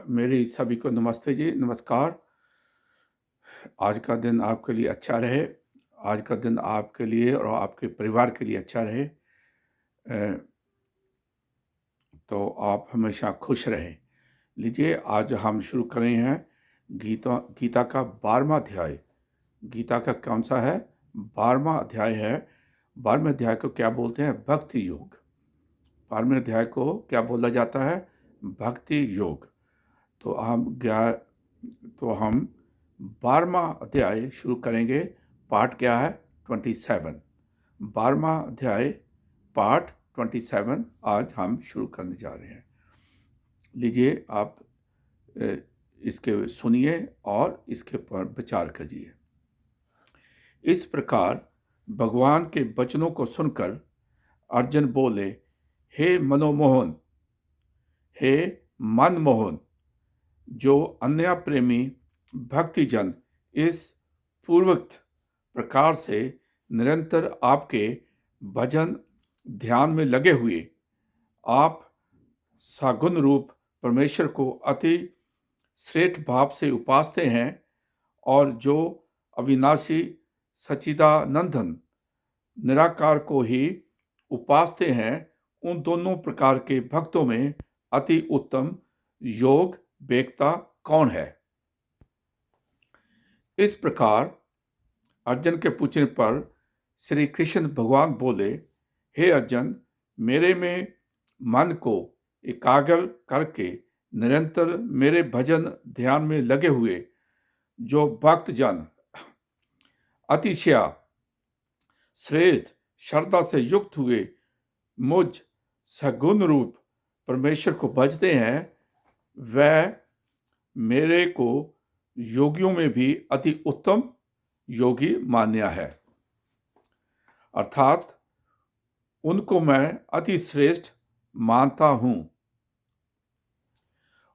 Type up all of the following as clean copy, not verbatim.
मेरी सभी को नमस्ते जी, नमस्कार। आज का दिन आपके लिए अच्छा रहे। आज का दिन आपके लिए और आपके परिवार के लिए अच्छा रहे। तो आप हमेशा खुश रहें। लीजिए, आज हम शुरू कर रहे हैं गीता का 12वां अध्याय। गीता का कौन सा है? 12वां अध्याय है। 12वें अध्याय को क्या बोलते हैं? भक्ति योग। 12वें अध्याय को क्या बोला जाता है? भक्ति योग। तो हम 12वां अध्याय शुरू करेंगे। पाठ क्या है? 27। 12वां अध्याय पाठ 27 आज हम शुरू करने जा रहे हैं। लीजिए, आप इसके सुनिए और इसके पर विचार कीजिए। इस प्रकार भगवान के वचनों को सुनकर अर्जुन बोले, हे मनोमोहन, हे मनमोहन, जो अन्य प्रेमी भक्तिजन इस पूर्वोक्त प्रकार से निरंतर आपके भजन ध्यान में लगे हुए आप सगुण रूप परमेश्वर को अति श्रेष्ठ भाव से उपासते हैं और जो अविनाशी सच्चिदानंदन निराकार को ही उपासते हैं, उन दोनों प्रकार के भक्तों में अति उत्तम योग वेत्ता कौन है? इस प्रकार अर्जुन के पूछने पर श्री कृष्ण भगवान बोले, हे अर्जुन, मेरे में मन को एकाग्र करके निरंतर मेरे भजन ध्यान में लगे हुए जो भक्तजन अतिशय श्रेष्ठ श्रद्धा से युक्त हुए मुझ सगुण रूप परमेश्वर को भजते हैं, वह मेरे को योगियों में भी अति उत्तम योगी मान्या है। अर्थात उनको मैं अति श्रेष्ठ मानता हूं।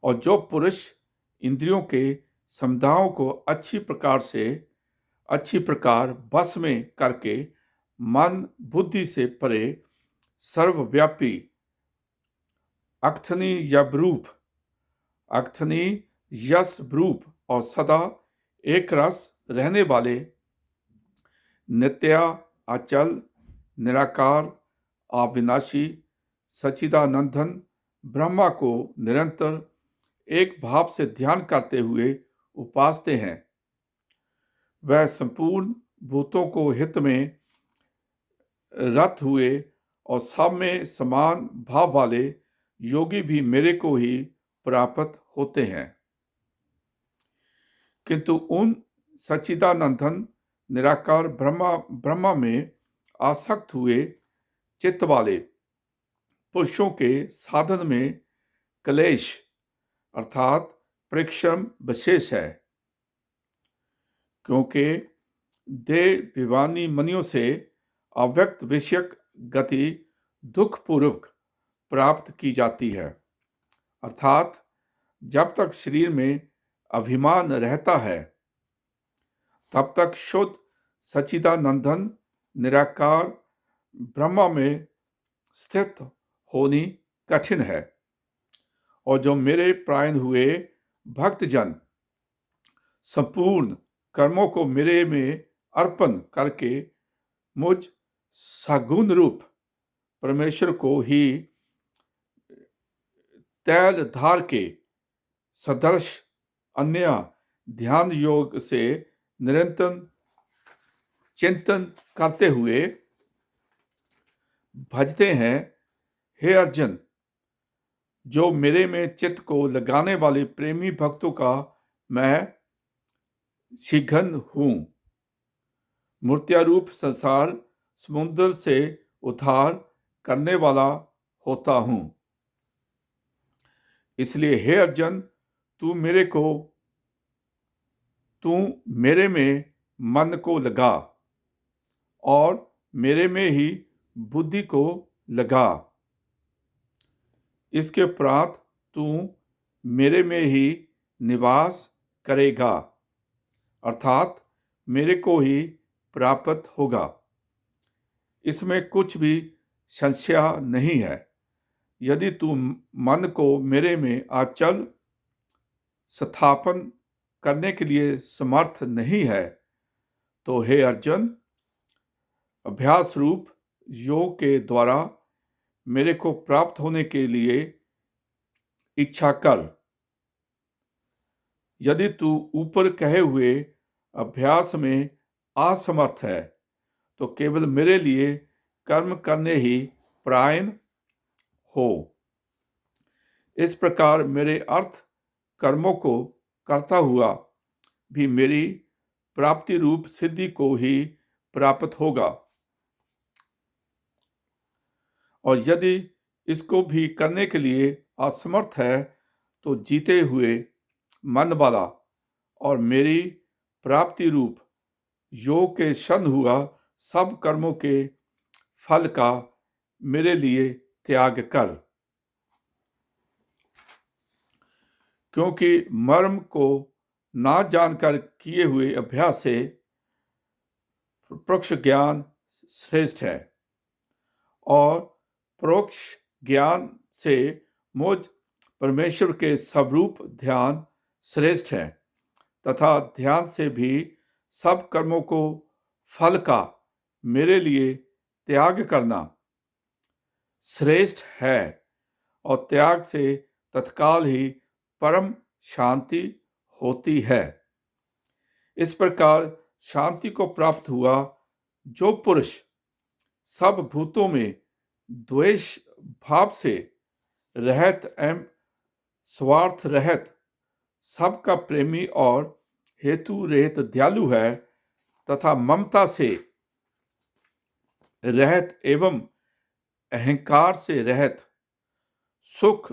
और जो पुरुष इंद्रियों के समुदायों को अच्छी प्रकार बस में करके मन बुद्धि से परे सर्वव्यापी अर्थनी यश रूप और सदा एक रस रहने वाले नित्य अचल निराकार अविनाशी सच्चिदानंदन ब्रह्मा को निरंतर एक भाव से ध्यान करते हुए उपासते हैं, वह संपूर्ण भूतों को हित में रत हुए और सब में समान भाव वाले योगी भी मेरे को ही प्राप्त होते हैं। किंतु उन सच्चिदानंदन निराकार ब्रह्मा में आसक्त हुए चित्त वाले पुरुषों के साधन में क्लेश अर्थात परिश्रम विशेष है, क्योंकि देवानी मनियों से अव्यक्त विषयक गति दुखपूर्वक प्राप्त की जाती है। अर्थात जब तक शरीर में अभिमान रहता है, तब तक शुद्ध सच्चिदानंदन निराकार ब्रह्मा में स्थित होनी कठिन है। और जो मेरे प्रायण हुए भक्तजन संपूर्ण कर्मों को मेरे में अर्पण करके मुझ सगुण रूप परमेश्वर को ही तैल धार के सदृश अन्य ध्यान योग से निरंतर चिंतन करते हुए भजते हैं, हे अर्जुन, जो मेरे में चित्त को लगाने वाले प्रेमी भक्तों का मैं शीघ्र हूं। मूर्त्यारूप संसार समुद्र से उद्धार करने वाला होता हूं। इसलिए हे अर्जुन, तू मेरे में मन को लगा और मेरे में ही बुद्धि को लगा। इसके उपरांत तू मेरे में ही निवास करेगा, अर्थात मेरे को ही प्राप्त होगा। इसमें कुछ भी संशय नहीं है। यदि तू मन को मेरे में अचल स्थापन करने के लिए समर्थ नहीं है, तो हे अर्जुन, अभ्यास रूप योग के द्वारा मेरे को प्राप्त होने के लिए इच्छा कर। यदि तू ऊपर कहे हुए अभ्यास में असमर्थ है, तो केवल मेरे लिए कर्म करने ही परायण हो। इस प्रकार मेरे अर्थ कर्मों को करता हुआ भी मेरी प्राप्ति रूप सिद्धि को ही प्राप्त होगा, और यदि इसको भी करने के लिए असमर्थ है, तो जीते हुए मन वाला और मेरी प्राप्ति रूप योग के शन हुआ सब कर्मों के फल का मेरे लिए त्याग कर। क्योंकि मर्म को ना जानकर किए हुए अभ्यास से परोक्ष ज्ञान श्रेष्ठ है, और परोक्ष ज्ञान से मुझ परमेश्वर के स्वरूप ध्यान श्रेष्ठ है, तथा ध्यान से भी सब कर्मों को फल का मेरे लिए त्याग करना श्रेष्ठ है, और त्याग से तत्काल ही परम शांति होती है। इस प्रकार शांति को प्राप्त हुआ जो पुरुष सब भूतों में द्वेष भाव से रहित एवं स्वार्थ रहित, सबका प्रेमी और हेतु रहित दयालु है, तथा ममता से रहित एवं अहंकार से रहित, सुख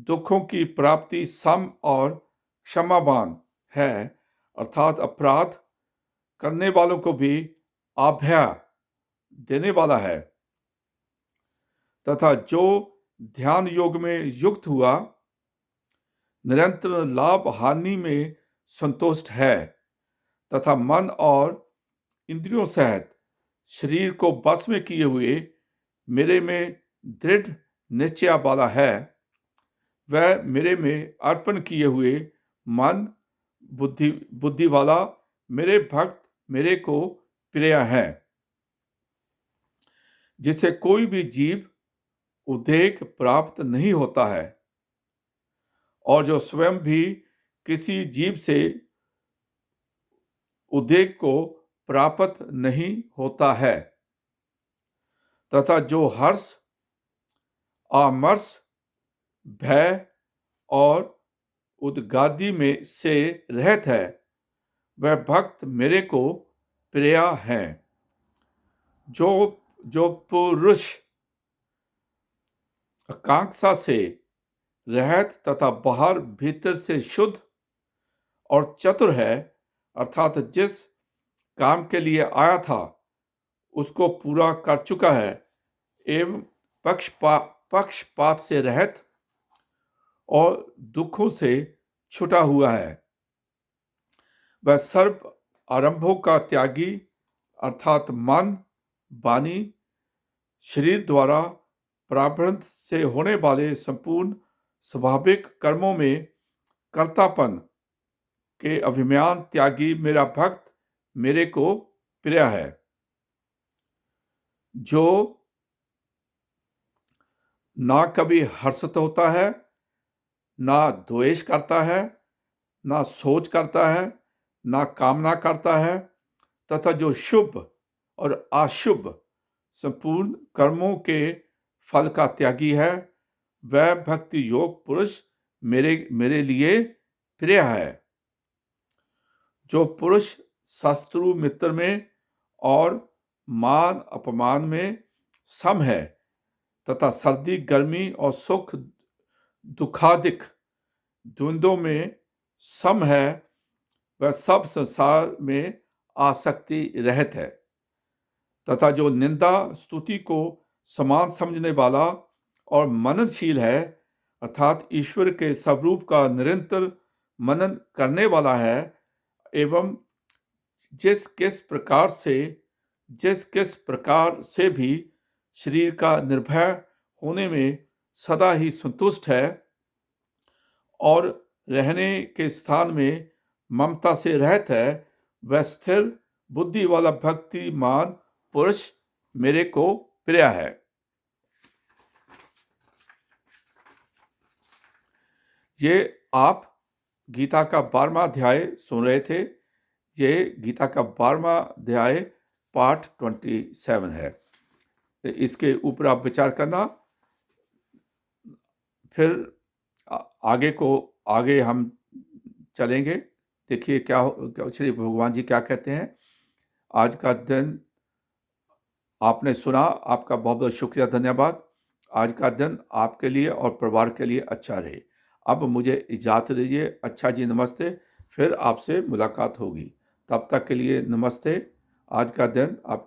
दुखों की प्राप्ति सम और क्षमावान है, अर्थात अपराध करने वालों को भी अभय देने वाला है, तथा जो ध्यान योग में युक्त हुआ निरंतर लाभ हानि में संतुष्ट है, तथा मन और इंद्रियों सहित शरीर को बस में किए हुए मेरे में दृढ़ निश्चय वाला है, वह मेरे में अर्पण किए हुए मन बुद्धि वाला मेरे भक्त मेरे को प्रिय है, जिसे कोई भी जीव उद्वेग प्राप्त नहीं होता है, और जो स्वयं भी किसी जीव से उद्वेग को प्राप्त नहीं होता है, तथा जो हर्ष आमर्ष भय और उद्गादी में से रहित है, वह भक्त मेरे को प्रिय है। जो पुरुष आकांक्षा से रहित तथा बाहर भीतर से शुद्ध और चतुर है, अर्थात जिस काम के लिए आया था उसको पूरा कर चुका है, एवं पक्षपात से रहित और दुखों से छुटा हुआ है, वह सर्व आरंभों का त्यागी, अर्थात मन वाणी शरीर द्वारा प्रारब्ध से होने वाले संपूर्ण स्वाभाविक कर्मों में कर्तापन के अभिमान त्यागी मेरा भक्त मेरे को प्रिय है। जो ना कभी हर्षित होता है, ना द्वेष करता है, ना सोच करता है, ना कामना करता है, तथा जो शुभ और अशुभ संपूर्ण कर्मों के फल का त्यागी है, वह भक्ति योग पुरुष मेरे लिए प्रिय है। जो पुरुष शत्रु मित्र में और मान अपमान में सम है, तथा सर्दी गर्मी और सुख दुखादिक द्वंद्वों में सम है, वह सब संसार में आसक्ति रहित है, तथा जो निंदा स्तुति को समान समझने वाला और मननशील है, अर्थात ईश्वर के स्वरूप का निरंतर मनन करने वाला है, एवं किस प्रकार से जिस किस प्रकार से भी शरीर का निर्भय होने में सदा ही संतुष्ट है और रहने के स्थान में ममता से रहित है, वह स्थिर बुद्धि वाला भक्तिमान पुरुष मेरे को प्रिय है। ये आप गीता का 12वां अध्याय सुन रहे थे। ये गीता का 12वां अध्याय पार्ट 27 है। इसके ऊपर आप विचार करना। फिर आगे हम चलेंगे। देखिए क्या श्री भगवान जी क्या कहते हैं। आज का दिन आपने सुना, आपका बहुत बहुत शुक्रिया, धन्यवाद। आज का दिन आपके लिए और परिवार के लिए अच्छा रहे। अब मुझे इजाज़त दीजिए। अच्छा जी, नमस्ते। फिर आपसे मुलाकात होगी। तब तक के लिए नमस्ते। आज का दिन आप